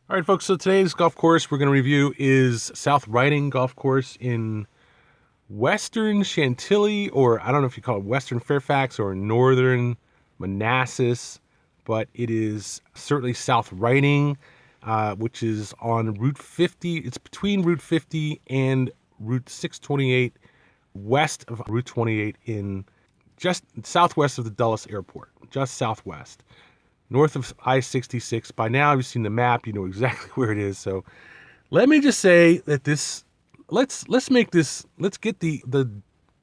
All right, folks, so today's golf course we're going to review is South Riding Golf Course in Western Chantilly, or I don't know if you call it Western Fairfax or Northern Manassas, but it is certainly South Riding, which is on Route 50. It's between Route 50 and Route 628, west of Route 28 in just southwest of the Dulles Airport, just southwest. North of I-66. By now, you've seen the map. You know exactly where it is. So let me just say that let's get the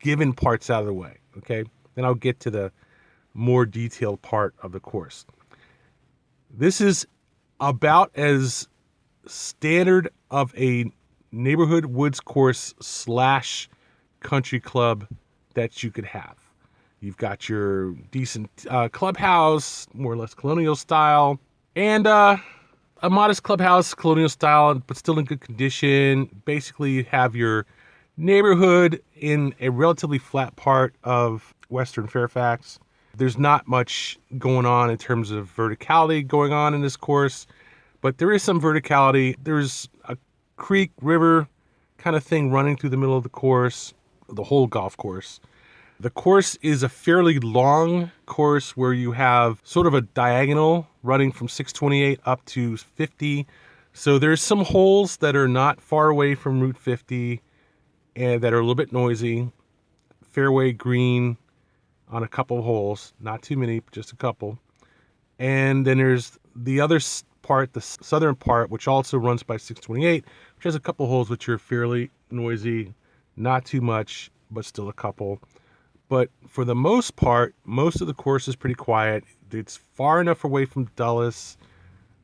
given parts out of the way, okay? Then I'll get to the more detailed part of the course. This is about as standard of a neighborhood woods course / country club that you could have. You've got your decent clubhouse, more or less colonial style, and a modest clubhouse, colonial style, but still in good condition. Basically, you have your neighborhood in a relatively flat part of Western Fairfax. There's not much going on in terms of verticality going on in this course, but there is some verticality. There's a creek, river kind of thing running through the middle of the course, the whole golf course. The course is a fairly long course where you have sort of a diagonal running from 628 up to 50. So there's some holes that are not far away from Route 50 and that are a little bit noisy. Fairway green on a couple of holes, not too many, just a couple. And then there's the other part, the southern part, which also runs by 628, which has a couple of holes which are fairly noisy, not too much, but still a couple. But for the most part, most of the course is pretty quiet. It's far enough away from Dulles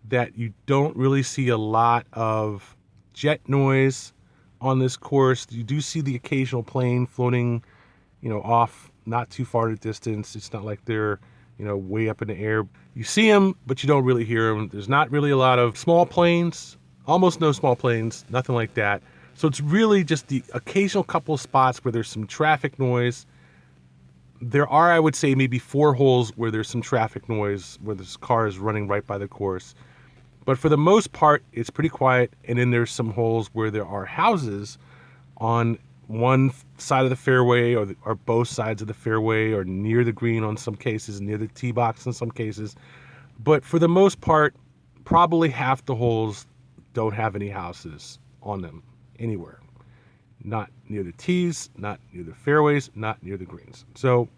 that you don't really see a lot of jet noise on this course. You do see the occasional plane floating, off not too far in the distance. It's not like they're, way up in the air. You see them, but you don't really hear them. There's not really a lot of small planes, almost no small planes, nothing like that. So it's really just the occasional couple of spots where there's some traffic noise. There are, I would say, maybe 4 holes where there's some traffic noise, where there's cars running right by the course. But for the most part, it's pretty quiet. And then there's some holes where there are houses on one side of the fairway or both sides of the fairway or near the green on some cases, near the tee box in some cases. But for the most part, probably half the holes don't have any houses on them anywhere. Not near the tees, not near the fairways, not near the greens. So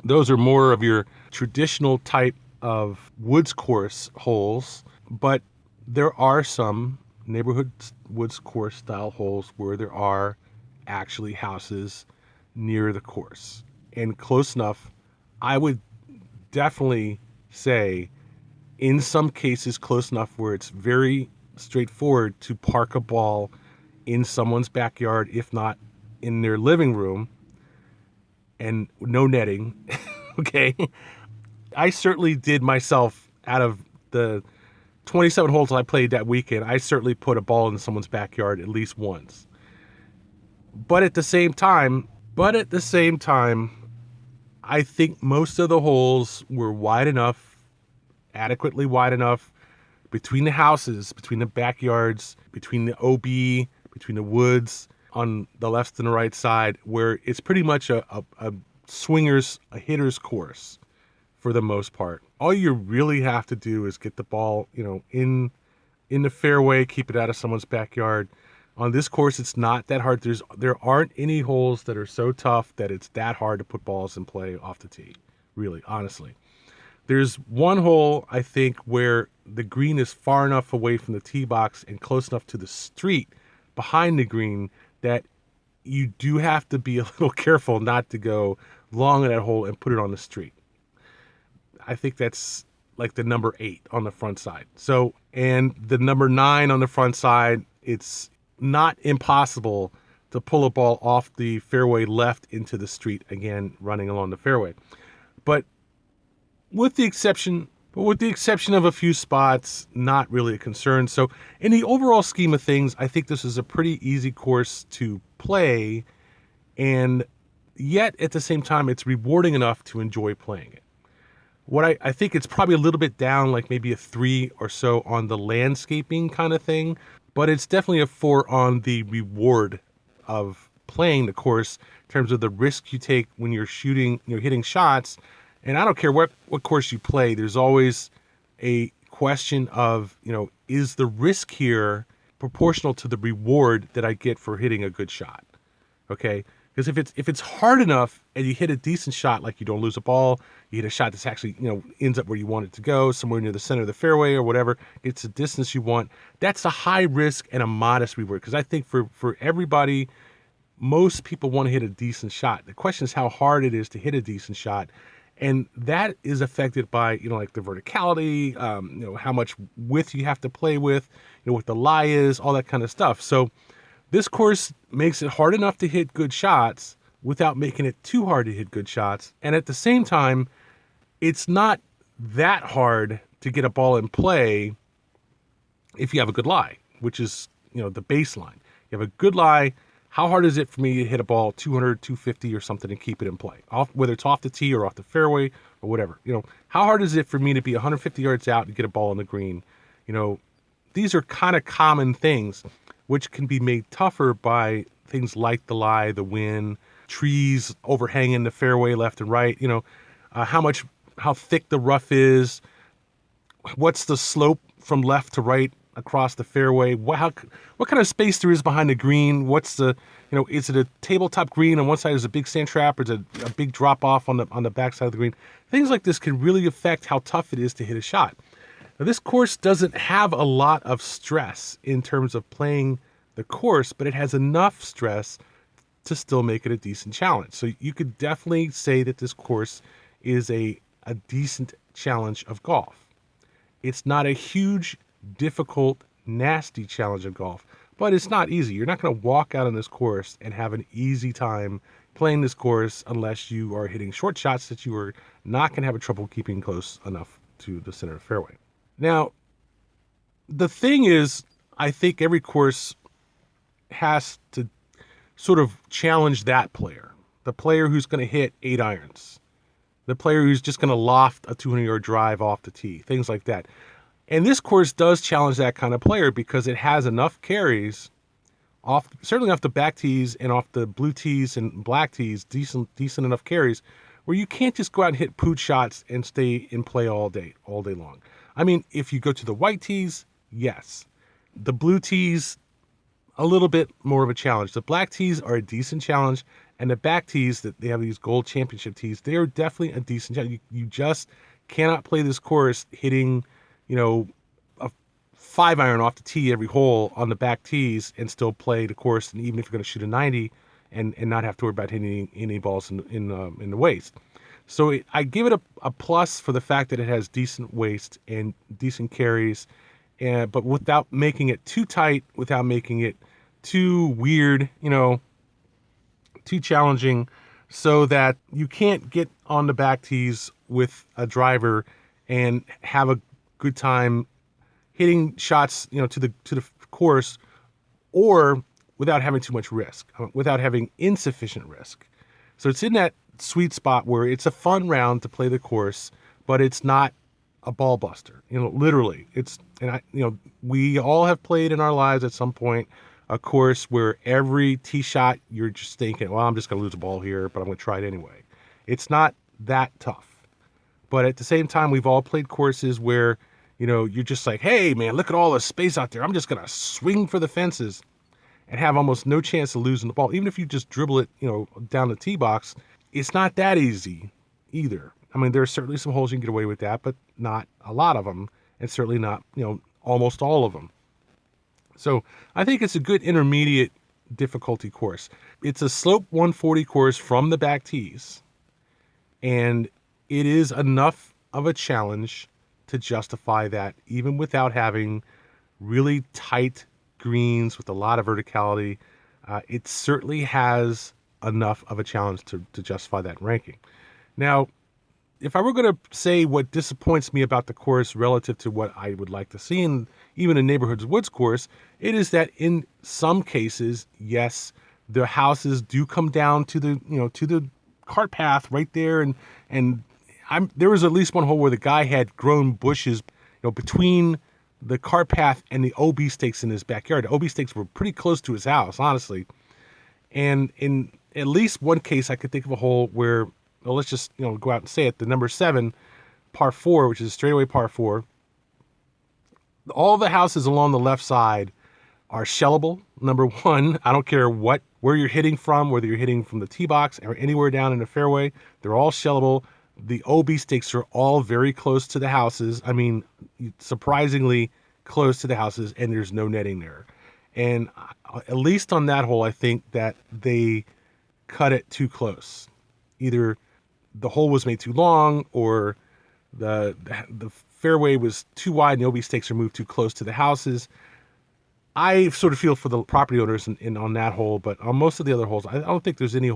those are more of your traditional type of woods course holes, but there are some neighborhood woods course style holes where there are actually houses near the course and close enough. I would definitely say in some cases close enough where it's very straightforward to park a ball in someone's backyard, if not in their living room, and no netting. Okay. I certainly did myself, out of the 27 holes I played that weekend, I certainly put a ball in someone's backyard at least once. But at the same time, I think most of the holes were wide enough, adequately wide enough between the houses, between the backyards, between the OB, between the woods on the left and the right side, where it's pretty much a hitter's course for the most part. All you really have to do is get the ball, in the fairway, keep it out of someone's backyard. On this course, it's not that hard. There aren't any holes that are so tough that it's that hard to put balls in play off the tee, really, honestly. There's one hole, I think, where the green is far enough away from the tee box and close enough to the street behind the green that you do have to be a little careful not to go long in that hole and put it on the street. I think that's like the number 8 on the front side. So, and the number 9 on the front side, it's not impossible to pull a ball off the fairway left into the street, again, running along the fairway. But with the exception of a few spots, not really a concern. So in the overall scheme of things, I think this is a pretty easy course to play, and yet at the same time, it's rewarding enough to enjoy playing it. What I think it's probably a little bit down, like maybe a 3 or so on the landscaping kind of thing, but it's definitely a 4 on the reward of playing the course in terms of the risk you take when you're shooting, you're hitting shots. And I don't care what course you play, there's always a question of, is the risk here proportional to the reward that I get for hitting a good shot? Okay, because if it's hard enough and you hit a decent shot, like you don't lose a ball, you hit a shot that's actually ends up where you want it to go, somewhere near the center of the fairway or whatever, it's the distance you want. That's a high risk and a modest reward. Because I think for everybody, most people want to hit a decent shot. The question is how hard it is to hit a decent shot. And that is affected by, like the verticality, how much width you have to play with, what the lie is, all that kind of stuff. So this course makes it hard enough to hit good shots without making it too hard to hit good shots. And at the same time, it's not that hard to get a ball in play if you have a good lie, which is, the baseline. You have a good lie. How hard is it for me to hit a ball 200, 250 or something and keep it in play? Whether it's off the tee or off the fairway or whatever. How hard is it for me to be 150 yards out and get a ball on the green? These are kind of common things which can be made tougher by things like the lie, the wind, trees overhanging the fairway left and right, how thick the rough is, what's the slope from left to right across the fairway, what kind of space there is behind the green, what's the, is it a tabletop green on one side, is a big sand trap, or is it a big drop off on the back side of the green? Things like this can really affect how tough it is to hit a shot. Now, this course doesn't have a lot of stress in terms of playing the course, but it has enough stress to still make it a decent challenge. So you could definitely say that this course is a decent challenge of golf. It's not a huge, difficult, nasty challenge of golf, but it's not easy. You're not going to walk out on this course and have an easy time playing this course unless you are hitting short shots that you are not going to have trouble keeping close enough to the center of the fairway. Now, the thing is, I think every course has to sort of challenge that player, the player who's going to hit 8 irons, the player who's just going to loft a 200-yard drive off the tee, things like that. And this course does challenge that kind of player because it has enough carries certainly off the back tees and off the blue tees and black tees, decent enough carries where you can't just go out and hit pooch shots and stay in play all day long. I mean, if you go to the white tees, yes. The blue tees, a little bit more of a challenge. The black tees are a decent challenge, and the back tees, that they have these gold championship tees, they are definitely a decent challenge. You just cannot play this course hitting, a 5 iron off the tee every hole on the back tees and still play the course. And even if you're going to shoot a 90 and not have to worry about hitting any balls in the waist. So I give it a plus for the fact that it has decent waist and decent carries, but without making it too tight, without making it too weird, too challenging, so that you can't get on the back tees with a driver and have a good time hitting shots, to the course, or without having too much risk, without having insufficient risk. So it's in that sweet spot where it's a fun round to play the course, but it's not a ball buster. Literally, we all have played in our lives at some point a course where every tee shot you're just thinking, well, I'm just going to lose a ball here, but I'm going to try it anyway. It's not that tough. But at the same time, we've all played courses where, you're just like, hey, man, look at all the space out there. I'm just going to swing for the fences and have almost no chance of losing the ball. Even if you just dribble it, down the tee box, it's not that easy either. I mean, there are certainly some holes you can get away with that, but not a lot of them, and certainly not, almost all of them. So I think it's a good intermediate difficulty course. It's a slope 140 course from the back tees, and it is enough of a challenge to justify that, even without having really tight greens with a lot of verticality. It certainly has enough of a challenge to justify that ranking. Now, if I were going to say what disappoints me about the course relative to what I would like to see in even a Neighborhoods Woods course, it is that in some cases, yes, the houses do come down to the cart path right there, and there was at least one hole where the guy had grown bushes, between the cart path and the OB stakes in his backyard. The OB stakes were pretty close to his house, honestly. And in at least one case, I could think of a hole where, well, let's just go out and say it. The number 7, par 4, which is a straightaway par 4. All the houses along the left side are shellable. Number 1, I don't care where you're hitting from, whether you're hitting from the tee box or anywhere down in the fairway, they're all shellable. The OB stakes are all very close to the houses. I mean, surprisingly close to the houses, and there's no netting there. And at least on that hole, I think that they cut it too close. Either the hole was made too long, or the fairway was too wide and the OB stakes are moved too close to the houses. I sort of feel for the property owners in on that hole, but on most of the other holes, I don't think there's any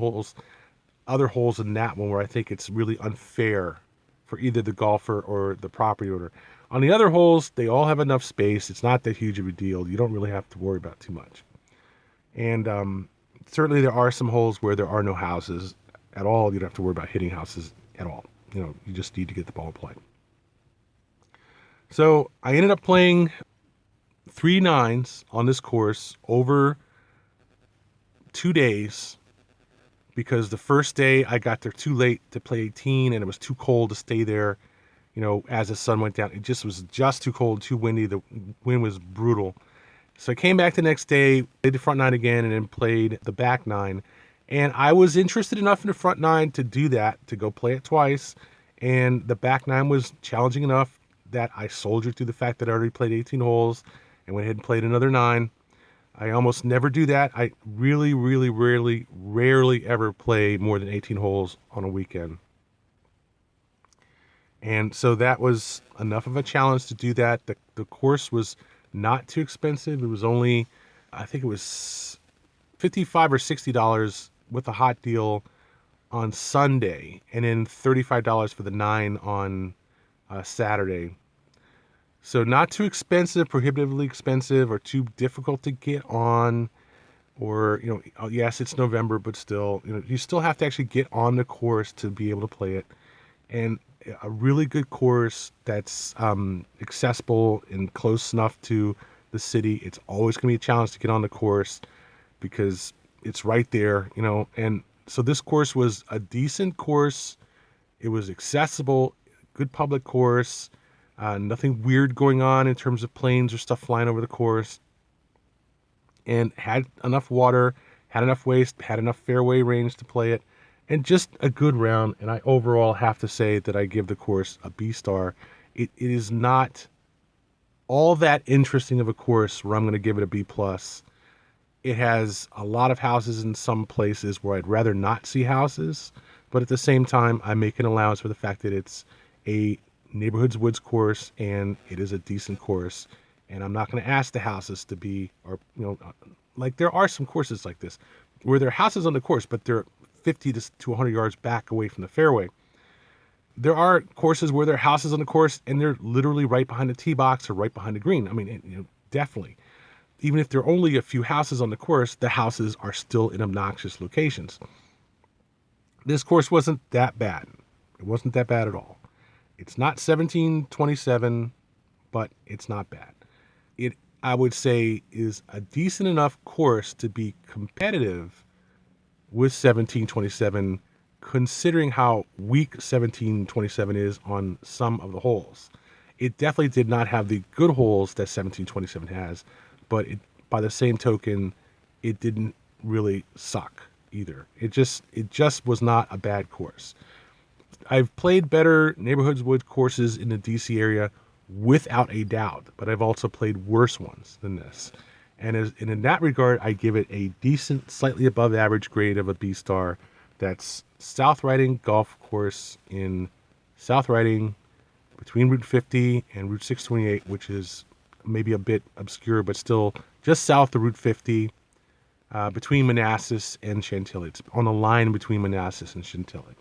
other holes in that one where I think it's really unfair for either the golfer or the property owner. On the other holes, they all have enough space. It's not that huge of a deal. You don't really have to worry about too much. And certainly there are some holes where there are no houses at all. You don't have to worry about hitting houses at all. You just need to get the ball in play. So I ended up playing 3 9s on this course over 2 days, because the first day I got there too late to play 18 and it was too cold to stay there, as the sun went down. It just was too cold, too windy. The wind was brutal. So I came back the next day, played the front 9 again, and then played the back 9. And I was interested enough in the front 9 to do that, to go play it twice. And the back 9 was challenging enough that I soldiered through the fact that I already played 18 holes and went ahead and played another 9. I almost never do that. I really, really, rarely ever play more than 18 holes on a weekend. And so that was enough of a challenge to do that. The course was not too expensive. It was only, I think it was $55 or $60 with a hot deal on Sunday, and then $35 for the 9 on Saturday. So not too expensive, prohibitively expensive, or too difficult to get on. Or, yes, it's November, but still, you still have to actually get on the course to be able to play it. And a really good course that's accessible and close enough to the city. It's always going to be a challenge to get on the course because it's right there, And so this course was a decent course. It was accessible, good public course. Nothing weird going on in terms of planes or stuff flying over the course. And had enough water, had enough waste, had enough fairway range to play it. And just a good round. And I overall have to say that I give the course a B star. It is not all that interesting of a course where I'm going to give it a B plus. It has a lot of houses in some places where I'd rather not see houses. But at the same time, I make an allowance for the fact that it's a neighborhoods woods course and it is a decent course. And I'm not going to ask the houses to be, or, like there are some courses like this where there are houses on the course, but they're 50 to 100 yards back away from the fairway. There are courses where there are houses on the course and they're literally right behind the tee box or right behind the green. I mean, definitely. Even if there are only a few houses on the course, the houses are still in obnoxious locations. This course wasn't that bad. It wasn't that bad at all. It's not 1727, but it's not bad. It, I would say, is a decent enough course to be competitive with 1727, considering how weak 1727 is on some of the holes. It definitely did not have the good holes that 1727 has, but by the same token, it didn't really suck either. It just was not a bad course. I've played better neighborhoods wood courses in the DC area without a doubt, but I've also played worse ones than this. And in that regard, I give it a decent, slightly above average grade of a B star. That's South Riding Golf Course in South Riding between Route 50 and Route 628, which is maybe a bit obscure, but still just south of Route 50, between Manassas and Chantilly. It's on the line between Manassas and Chantilly.